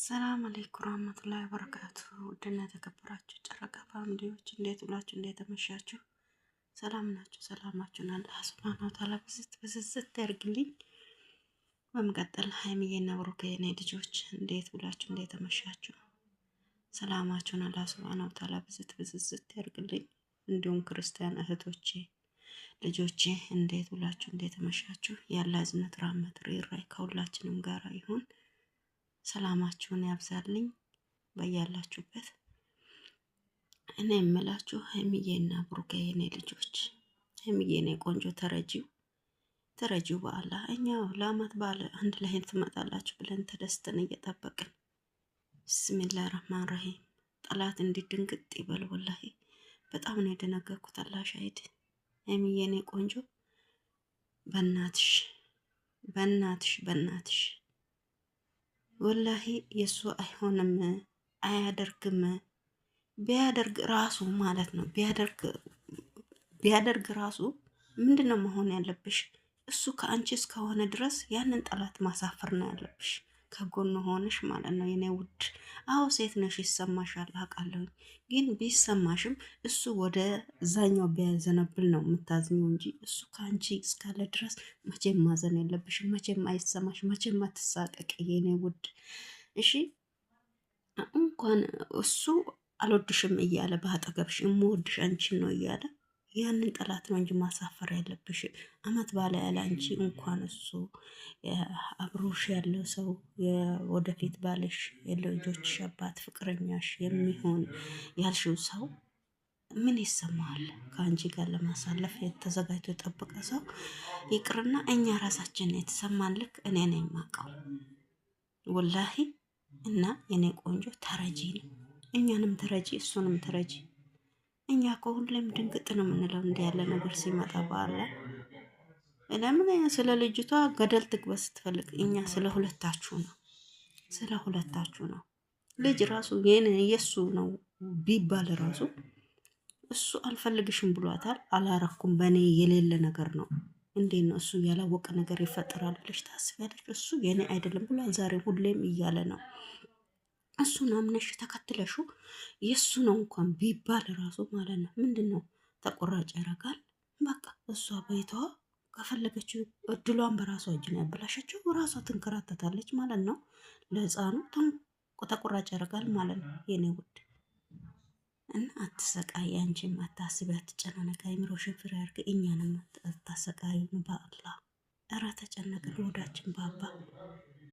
ሰላም አለይኩም ወራህመቱላሂ ወበረካቱ። ውድና የተከበራችሁ ጨረቃ ፋሚሊዎች እንዴት ውላችሁ እንዴት ተመሻችሁ? ሰላም ናችሁ? ሰላማችሁን አላህ ሱብሃነሁ ወተዓላ ብዝት ያርግልኝ። በመቀጠል ሀይሚዬና ብሩኬ የኔ ልጆች እንዴት ውላችሁ እንዴት ተመሻችሁ? ሰላማችሁን አላህ ሱብሃነሁ ወተዓላ ብዝት ያርግልኝ። እንዲሁም ክርስቲያን እህቶቼ ልጆቼ እንዴት ውላችሁ እንዴት ተመሻችሁ? ያለ እዝነት ራህመት ርህራሄ ከሁላችንም ጋር ይሁን። ሰላማችሁን ያብዛልኝ በያላችሁበት። እኔ የምላችሁ ሀይሚዬና ብሩኬ የኔ ልጆች፣ ሀይሚዬ የኔ ቆንጆ ተረጂው በአላህ እኛ ለአመት በዓል አንድ ላይ ትመጣላችሁ ብለን ተደስተን እየጠበቅን ብስሚላህ ረህማን ረሂም ጠላት እንዲድንግጥ ይበል። ወላሂ በጣም ነው የደነገርኩት። አላህ ሻሂድ። ሀይሚዬ የኔ ቆንጆ በእናትሽ ወላሂ የሱ አይሆንም፣ አያደርግም። ቢያደርግ ራሱ ማለት ነው ቢያደርግ ራሱ ምንድነው መሆን ያለብሽ? እሱ ከአንቺ እስከሆነ ድረስ ያንን ጠላት ማሳፈር ነው ያለብሽ፣ ከጎን ሆነሽ ማለት ነው የኔ ውድ። አዎ ሴት ነሽ፣ ይሰማሻል አውቃለሁ። ግን ቢሰማሽም እሱ ወደ እዛኛው ቢያዘነብል ነው የምታዝኘው እንጂ እሱ ከአንቺ እስካለ ድረስ መቼም ማዘን የለብሽም። መቼም አይሰማሽ፣ መቼም አትሳቀቅ የኔ ውድ። እሺ እንኳን እሱ አልወድሽም እያለ በአጠገብሽ የምወድሽ አንቺን ነው እያለ ያንን ጠላት ነው እንጂ ማሳፈር ያለብሽ። አመት ባለ ያለ አንቺ እንኳን እሱ አብሮሽ ያለው ሰው ወደፊት ባልሽ የልጆችሽ አባት ፍቅረኛሽ የሚሆን ያልሽው ሰው ምን ይሰማዋል? ከአንቺ ጋር ለማሳለፍ ተዘጋጅቶ የጠበቀ ሰው ይቅርና እኛ ራሳችን የተሰማን ልክ እኔ ነኝ የማውቀው ወላሂ። እና የኔ ቆንጆ ተረጂ ነው፣ እኛንም ተረጂ እሱንም ተረጂ። እኛ ከሁሌም ድንግጥ ነው የምንለው እንዲህ ያለ ነገር ሲመጣ በኋላ። ለምን ስለ ልጅቷ ገደል ትግባ ስትፈልግ፣ እኛ ስለ ሁለታችሁ ነው። ልጅ ራሱ የሱ ነው ቢባል ራሱ እሱ አልፈልግሽም ብሏታል። አላረኩም፣ በእኔ የሌለ ነገር ነው። እንዴት ነው እሱ ያላወቀ ነገር ይፈጠራል ብለሽ ታስቢያለሽ? እሱ የኔ አይደለም ብሏል። ዛሬ ሁሌም እያለ ነው። እሱን አምነሽ ተከትለሹ የእሱ ነው እንኳን ቢባል ራሱ ማለት ነው ምንድን ነው ተቆራጭ ያደርጋል። በቃ እሷ ቤቷ ከፈለገችው እድሏን በራሷ እጅ ነው ያበላሸችው። ራሷ ትንከራተታለች ማለት ነው። ለህፃኑ ተቆራጭ ያደርጋል ማለት ነው የኔ ውድ። እና አትሰቃይ፣ አንቺም አታስቢ፣ አትጨናነቂ፣ አይምሮሽን ፍሬ አድርጊ። እኛንም አታሰቃይ በአላህ። እረ ተጨነቅን ወዳችን ባባ